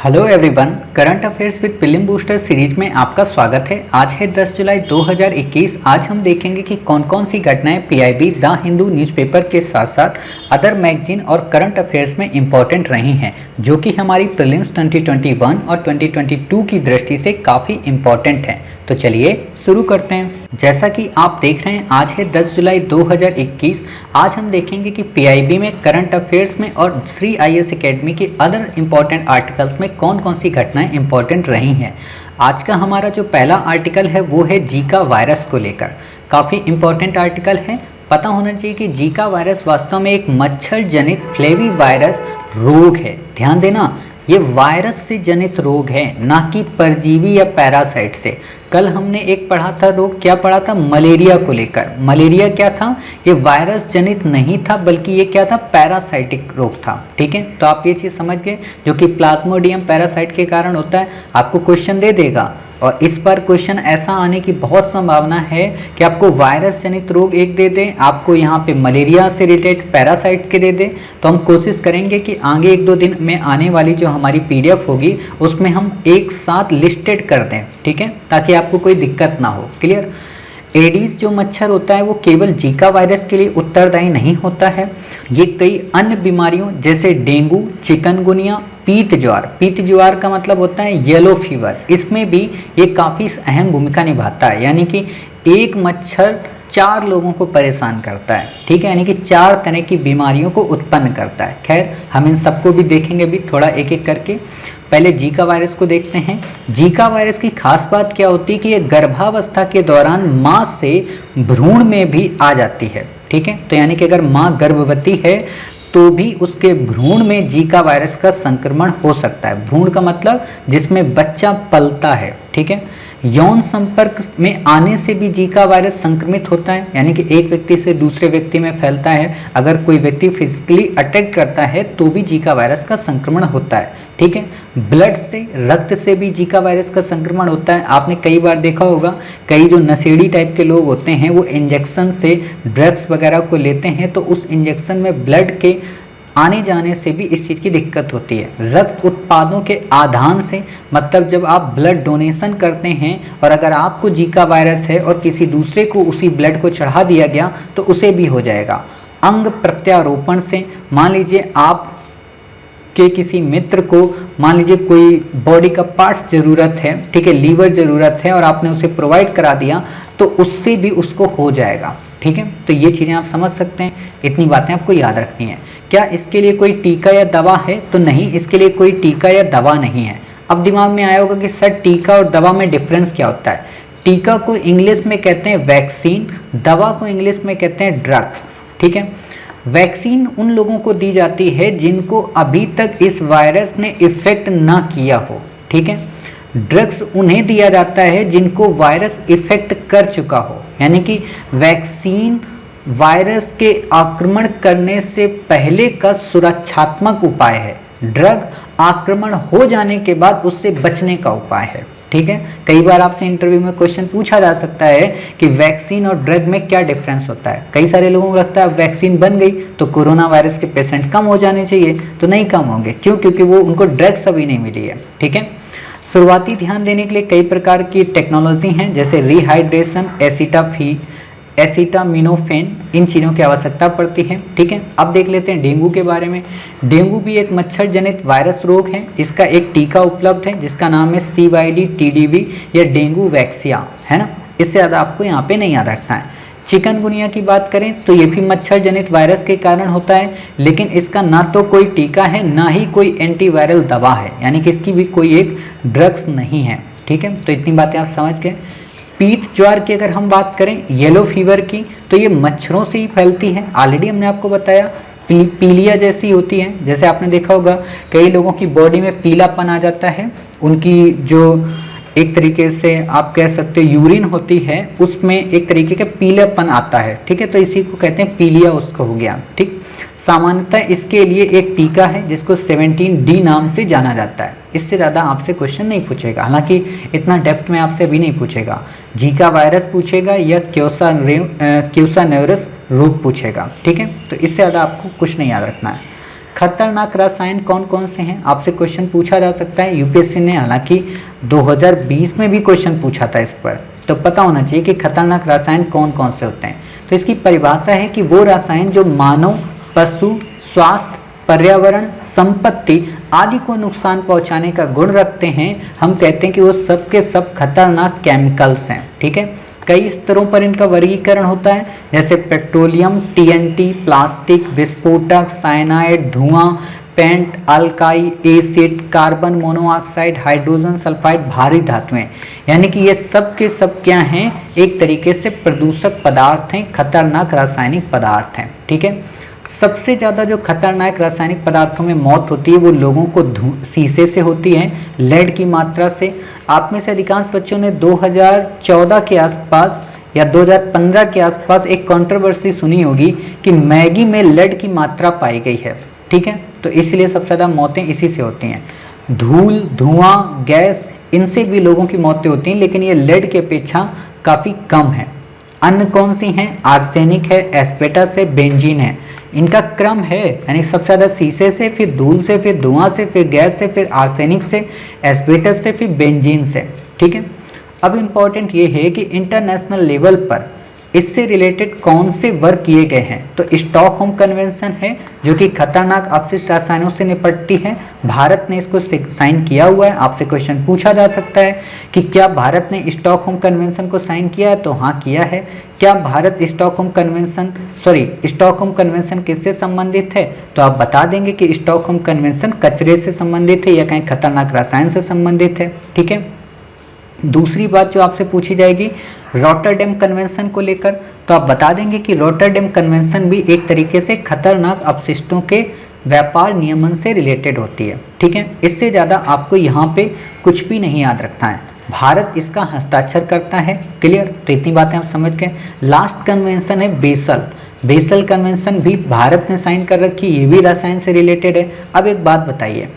Hello everyone, current affairs with film booster series में आपका स्वागत है। आज है 10 जुलाई 2021। आज हम देखेंगे कि कौन कौन सी घटनाएं पीआईबी, द हिंदू न्यूज़पेपर के साथ साथ अदर मैगजीन और करंट अफेयर्स में इंपॉर्टेंट रही हैं, जो कि हमारी प्रीलिम्स 2021 और 2022 की दृष्टि से काफ़ी इंपॉर्टेंट हैं। तो चलिए शुरू करते हैं। जैसा कि आप देख रहे हैं, आज है 10 जुलाई 2021। आज हम देखेंगे कि पीआईबी में, करंट अफेयर्स में और श्री आईएएस एकेडमी के अदर इंपॉर्टेंट आर्टिकल्स में कौन कौन सी घटनाएं इंपॉर्टेंट रही हैं। आज का हमारा जो पहला आर्टिकल है वो है जीका वायरस को लेकर। काफ़ी इंपॉर्टेंट आर्टिकल है। पता होना चाहिए कि जीका वायरस वास्तव में एक मच्छर जनित फ्लेवी वायरस रोग है। ध्यान देना, ये वायरस से जनित रोग है, ना कि परजीवी या पैरासाइट से। कल हमने एक पढ़ा था रोग, क्या पढ़ा था? मलेरिया को लेकर। मलेरिया क्या था? ये वायरस जनित नहीं था, बल्कि ये क्या था? पैरासाइटिक रोग था। ठीक है, तो आप ये चीज़ समझ गए, जो कि प्लाज्मोडियम पैरासाइट के कारण होता है। आपको क्वेश्चन दे देगा और इस बार क्वेश्चन ऐसा आने की बहुत संभावना है कि आपको वायरस जनित रोग एक दे दें, आपको यहाँ पे मलेरिया से रिलेटेड पैरासाइट्स के दे दें। तो हम कोशिश करेंगे कि आगे एक दो दिन में आने वाली जो हमारी पीडीएफ होगी उसमें हम एक साथ लिस्टेड कर दें। ठीक है, ताकि आपको कोई दिक्कत ना हो। क्लियर? एडीज जो मच्छर होता है वो केवल जीका वायरस के लिए उत्तरदायी नहीं होता है। ये कई अन्य बीमारियों जैसे डेंगू, चिकनगुनिया, पीत ज्वार का मतलब होता है येलो फीवर, इसमें भी ये काफ़ी अहम भूमिका निभाता है। यानी कि एक मच्छर 4 लोगों को परेशान करता है। ठीक है, यानी कि 4 तरह की बीमारियों को उत्पन्न करता है। खैर, हम इन सबको भी देखेंगे भी थोड़ा एक एक करके। पहले जीका वायरस को देखते हैं। जीका वायरस की खास बात क्या होती है कि ये गर्भावस्था के दौरान माँ से भ्रूण में भी आ जाती है। ठीक है, तो यानी कि अगर माँ गर्भवती है तो भी उसके भ्रूण में जीका वायरस का संक्रमण हो सकता है। भ्रूण का मतलब जिसमें बच्चा पलता है। ठीक है, यौन संपर्क में आने से भी जीका वायरस संक्रमित होता है, यानी कि एक व्यक्ति से दूसरे व्यक्ति में फैलता है। अगर कोई व्यक्ति फिजिकली अटैक करता है तो भी जीका वायरस का संक्रमण होता है। ठीक है, ब्लड से, रक्त से भी जीका वायरस का संक्रमण होता है। आपने कई बार देखा होगा, कई जो नशेड़ी टाइप के लोग होते हैं वो इंजेक्शन से ड्रग्स वगैरह को लेते हैं, तो उस इंजेक्शन में ब्लड के आने जाने से भी इस चीज़ की दिक्कत होती है। रक्त उत्पादों के आदान से, मतलब जब आप ब्लड डोनेशन करते हैं और अगर आपको जीका वायरस है और किसी दूसरे को उसी ब्लड को चढ़ा दिया गया तो उसे भी हो जाएगा। अंग प्रत्यारोपण से, मान लीजिए आप के किसी मित्र को, मान लीजिए कोई बॉडी का पार्ट्स ज़रूरत है, ठीक है, लीवर ज़रूरत है और आपने उसे प्रोवाइड करा दिया तो उससे भी उसको हो जाएगा। ठीक है, तो ये चीज़ें आप समझ सकते हैं। इतनी बातें आपको याद रखनी है। क्या इसके लिए कोई टीका या दवा है? तो नहीं, इसके लिए कोई टीका या दवा नहीं है। अब दिमाग में आया होगा कि सर टीका और दवा में डिफरेंस क्या होता है? टीका को इंग्लिश में कहते हैं वैक्सीन, दवा को इंग्लिश में कहते हैं ड्रग्स। ठीक है, वैक्सीन उन लोगों को दी जाती है जिनको अभी तक इस वायरस ने इफेक्ट ना किया हो। ठीक है, ड्रग्स उन्हें दिया जाता है जिनको वायरस इफेक्ट कर चुका हो। यानी कि वैक्सीन वायरस के आक्रमण करने से पहले का सुरक्षात्मक उपाय है, ड्रग आक्रमण हो जाने के बाद उससे बचने का उपाय है। ठीक है, कई बार आपसे इंटरव्यू में क्वेश्चन पूछा जा सकता है कि वैक्सीन और ड्रग में क्या डिफरेंस होता है। कई सारे लोगों को लगता है वैक्सीन बन गई तो कोरोना वायरस के पेशेंट कम हो जाने चाहिए, तो नहीं कम होंगे। क्यों? क्योंकि वो उनको ड्रग्स अभी नहीं मिली है। ठीक है, शुरुआती ध्यान देने के लिए कई प्रकार की टेक्नोलॉजी हैं, जैसे रिहाइड्रेशन, एसिटामिनोफेन, इन चीज़ों की आवश्यकता पड़ती है। ठीक है, अब देख लेते हैं डेंगू के बारे में। डेंगू भी एक मच्छर जनित वायरस रोग है। इसका एक टीका उपलब्ध है जिसका नाम है CYD-TDV या डेंगू वैक्सिया, है ना। इससे ज़्यादा आपको यहाँ पे नहीं याद रखना है। चिकनगुनिया की बात करें तो ये भी मच्छर जनित वायरस के कारण होता है, लेकिन इसका ना तो कोई टीका है ना ही कोई एंटीवायरल दवा है, यानी कि इसकी भी कोई एक ड्रग्स नहीं है। ठीक है, तो इतनी बातें आप समझ गए। पीत ज्वार की अगर हम बात करें, येलो फीवर की, तो ये मच्छरों से ही फैलती है। ऑलरेडी हमने आपको बताया, पीलिया जैसी होती है। जैसे आपने देखा होगा कई लोगों की बॉडी में पीलापन आ जाता है, उनकी जो एक तरीके से आप कह सकते हो यूरिन होती है उसमें एक तरीके का पीलापन आता है। ठीक है, तो इसी को कहते हैं पीलिया, उसको हो गया। ठीक, सामान्यतः इसके लिए एक टीका है जिसको 17D नाम से जाना जाता है। इससे ज़्यादा आपसे क्वेश्चन नहीं पूछेगा, हालांकि इतना डेप्थ में आपसे अभी नहीं पूछेगा। जीका वायरस पूछेगा या क्यूसानेरस रोग पूछेगा। ठीक है, तो इससे ज़्यादा आपको कुछ नहीं याद रखना है। खतरनाक रसायन कौन कौन से हैं, आपसे क्वेश्चन पूछा जा सकता है। यूपीएससी ने हालांकि 2020 में भी क्वेश्चन पूछा था इस पर, तो पता होना चाहिए कि खतरनाक रसायन कौन कौन से होते हैं। तो इसकी परिभाषा है कि वो रसायन जो मानव, पशु, स्वास्थ्य, पर्यावरण, संपत्ति आदि को नुकसान पहुंचाने का गुण रखते हैं, हम कहते हैं कि वो सब के सब खतरनाक केमिकल्स हैं। ठीक है, कई स्तरों पर इनका वर्गीकरण होता है, जैसे पेट्रोलियम, टीएनटी, प्लास्टिक, विस्फोटक, साइनाइड, धुआं, पेंट, अल्काई, acid, carbon monoxide, hydrogen sulphide, भारी धातुएं। यानी कि ये सब के सब क्या हैं, एक तरीके से प्रदूषक पदार्थ हैं, खतरनाक रासायनिक पदार्थ हैं। ठीक है, सबसे ज़्यादा जो खतरनाक रासायनिक पदार्थों में मौत होती है वो लोगों को शीशे से होती है, लेड की मात्रा से। आप में से अधिकांश बच्चों ने 2014 के आसपास या 2015 के आसपास एक कंट्रोवर्सी सुनी होगी कि मैगी में लेड की मात्रा पाई गई है। ठीक है, तो इसलिए सबसे ज़्यादा मौतें इसी से होती हैं। धूल, धुआं, गैस, इनसे भी लोगों की मौतें होती हैं, लेकिन ये लेड की अपेक्षा काफ़ी कम है। अन्य कौन सी हैं? आर्सेनिक है, एस्बेस्टस है, बेंजीन है। इनका क्रम है, यानी सबसे ज़्यादा शीशे से, फिर धूल से, फिर धुआं से, फिर गैस से, फिर आर्सेनिक से, एस्बेस्टस से, फिर बेंजीन से। ठीक है, अब इम्पॉर्टेंट ये है कि इंटरनेशनल लेवल पर इससे रिलेटेड कौन से वर्क किए गए हैं। तो स्टॉकहोम कन्वेंशन है जो कि खतरनाक अपशिष्ट रसायनों से निपटती है, भारत ने इसको साइन किया हुआ है। आपसे क्वेश्चन पूछा जा सकता है कि क्या भारत ने स्टॉकहोम कन्वेंशन को साइन किया है, तो हाँ किया है। क्या भारत स्टॉकहोम कन्वेंशन किससे संबंधित है, तो आप बता देंगे कि स्टॉकहोम कन्वेंशन कचरे से संबंधित है या कहीं खतरनाक रसायन से संबंधित है। ठीक है, दूसरी बात जो आपसे पूछी जाएगी रॉटरडैम कन्वेंशन को लेकर, तो आप बता देंगे कि रॉटरडैम कन्वेंशन भी एक तरीके से खतरनाक अपशिष्टों के व्यापार नियमन से रिलेटेड होती है। ठीक है, इससे ज़्यादा आपको यहाँ पे कुछ भी नहीं याद रखना है। भारत इसका हस्ताक्षर करता है, क्लियर। तो इतनी बातें आप समझ गए। लास्ट कन्वेंशन है बेसल कन्वेंशन भी भारत ने साइन कर रखी, ये भी रसायन से रिलेटेड है। अब एक बात बताइए,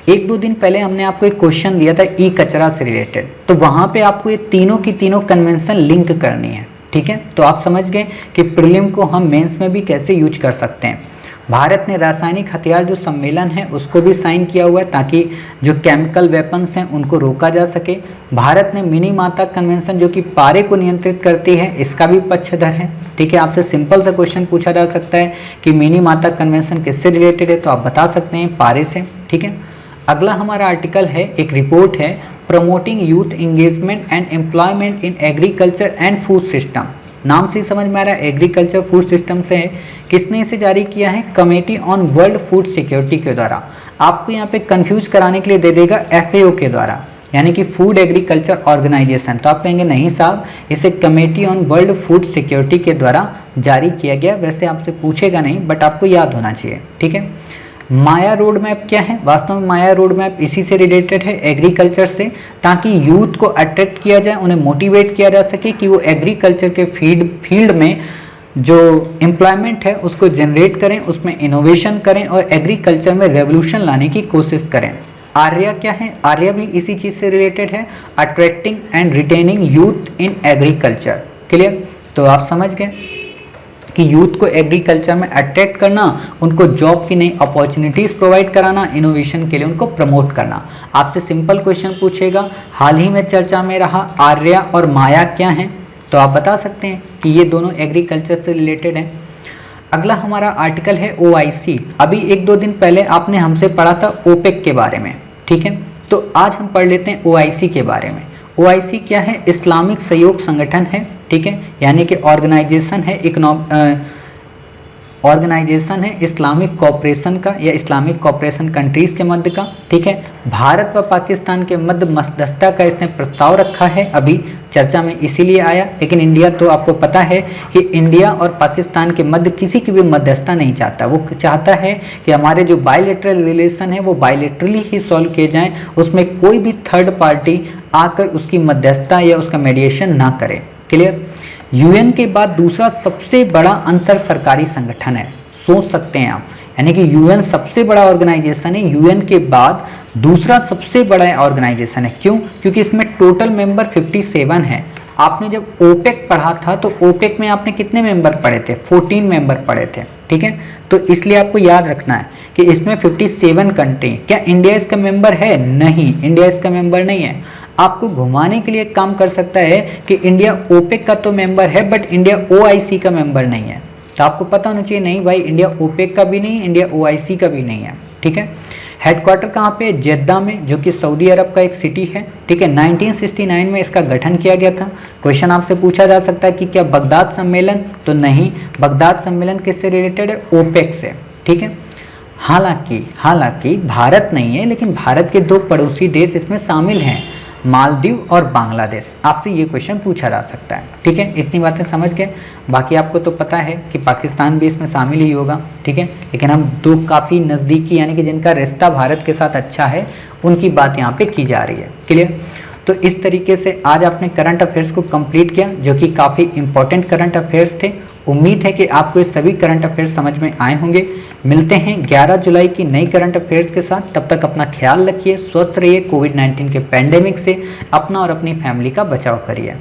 एक दो दिन पहले हमने आपको एक क्वेश्चन दिया था ई कचरा से रिलेटेड, तो वहाँ पे आपको ये तीनों की तीनों कन्वेंशन लिंक करनी है। ठीक है, तो आप समझ गए कि प्रीलिम को हम मेंस में भी कैसे यूज कर सकते हैं। भारत ने रासायनिक हथियार जो सम्मेलन है उसको भी साइन किया हुआ है ताकि जो केमिकल वेपन्स हैं उनको रोका जा सके। भारत ने मिनी माता कन्वेंशन जो कि पारे को नियंत्रित करती है, इसका भी पक्षधर है। ठीक है, आपसे सिंपल सा क्वेश्चन पूछा जा सकता है कि मिनी माता कन्वेंशन किससे रिलेटेड है, तो आप बता सकते हैं पारे से। ठीक है, अगला हमारा आर्टिकल है, एक रिपोर्ट है, promoting youth engagement and employment in agriculture and food system. नाम से ही समझ में आ रहा है एग्रीकल्चर फूड सिस्टम से है। किसने इसे जारी किया है? Committee on world food security के द्वारा। आपको यहाँ पे कंफ्यूज कराने के लिए दे देगा FAO के द्वारा, यानी कि फूड एग्रीकल्चर ऑर्गेनाइजेशन। तो आप कहेंगे नहीं साहब, इसे committee on world food security के द्वारा जारी किया गया। वैसे आपसे पूछेगा नहीं, बट आपको याद होना चाहिए। ठीक है, माया रोड मैप क्या है? वास्तव में माया रोड मैप इसी से रिलेटेड है, एग्रीकल्चर से, ताकि यूथ को अट्रैक्ट किया जाए, उन्हें मोटिवेट किया जा सके कि वो एग्रीकल्चर के फील्ड में जो एम्प्लॉयमेंट है उसको जनरेट करें, उसमें इनोवेशन करें और एग्रीकल्चर में रेवोल्यूशन लाने की कोशिश करें। आर्या क्या है? आर्या भी इसी चीज़ से रिलेटेड है, attracting and retaining youth in agriculture. Clear? तो आप समझ गए कि यूथ को एग्रीकल्चर में अट्रैक्ट करना, उनको जॉब की नई अपॉर्चुनिटीज़ प्रोवाइड कराना, इनोवेशन के लिए उनको प्रमोट करना। आपसे सिंपल क्वेश्चन पूछेगा, हाल ही में चर्चा में रहा आर्या और माया क्या हैं, तो आप बता सकते हैं कि ये दोनों एग्रीकल्चर से रिलेटेड हैं। अगला हमारा आर्टिकल है OIC। अभी एक दो दिन पहले आपने हमसे पढ़ा था OPEC के बारे में। ठीक है, तो आज हम पढ़ लेते हैं OIC के बारे में। OIC क्या है? इस्लामिक सहयोग संगठन है। ठीक है, यानी कि ऑर्गेनाइजेशन है इस्लामिक कॉपरेशन का या इस्लामिक कॉपरेशन कंट्रीज़ के मध्य का। ठीक है, भारत व पाकिस्तान के मध्य मध्यस्थता का इसने प्रस्ताव रखा है, अभी चर्चा में इसीलिए आया। लेकिन इंडिया, तो आपको पता है कि इंडिया और पाकिस्तान के मध्य किसी की भी मध्यस्थता नहीं चाहता। वो चाहता है कि हमारे जो बायलैटरल रिलेशन है वो बायलैटरली ही सॉल्व किए जाएँ, उसमें कोई भी थर्ड पार्टी आकर उसकी मध्यस्थता या उसका मेडिएशन ना करे। क्लियर? UN के बाद दूसरा सबसे बड़ा अंतर सरकारी संगठन है, सोच सकते हैं आप। यानी कि UN सबसे बड़ा ऑर्गेनाइजेशन है, UN के बाद दूसरा सबसे बड़ा ऑर्गेनाइजेशन है। क्यों? क्योंकि इसमें टोटल मेंबर 57 है। आपने जब ओपेक पढ़ा था तो ओपेक में आपने कितने मेंबर पढ़े थे? 14 मेंबर पढ़े थे, ठीक है। तो इसलिए आपको याद रखना है कि इसमें 57 कंट्री। क्या इंडिया इसका मेंबर है? नहीं, इंडिया इसका मेंबर नहीं है। आपको घुमाने के लिए काम कर सकता है कि इंडिया ओपेक का तो मेंबर है बट इंडिया ओआईसी का मेंबर नहीं है। तो आपको पता होना चाहिए, नहीं भाई, इंडिया ओपेक का भी नहीं, इंडिया ओआईसी का भी नहीं है, ठीक है। हेडक्वार्टर कहाँ पे? जेद्दा में, जो कि सऊदी अरब का एक सिटी है, ठीक है। 1969 में इसका गठन किया गया था। क्वेश्चन आपसे पूछा जा सकता है कि क्या बगदाद सम्मेलन? तो नहीं, बगदाद सम्मेलन किससे रिलेटेड है? ओपेक से, ठीक है। हालांकि भारत नहीं है, लेकिन भारत के दो पड़ोसी देश इसमें शामिल हैं, मालदीव और बांग्लादेश। आपसे ये क्वेश्चन पूछा जा सकता है, ठीक है। इतनी बातें समझ गए। बाकी आपको तो पता है कि पाकिस्तान भी इसमें शामिल ही होगा, ठीक है। लेकिन हम दो काफ़ी नज़दीकी, यानी कि जिनका रिश्ता भारत के साथ अच्छा है, उनकी बात यहाँ पे की जा रही है। क्लियर? तो इस तरीके से आज आपने करंट अफेयर्स को कंप्लीट किया, जो कि काफ़ी इंपॉर्टेंट करंट अफेयर्स थे। उम्मीद है कि आपको ये सभी करंट अफेयर्स समझ में आए होंगे। मिलते हैं 11 जुलाई की नई करंट अफेयर्स के साथ। तब तक अपना ख्याल रखिए, स्वस्थ रहिए, कोविड-19 के पैंडेमिक से अपना और अपनी फैमिली का बचाव करिए।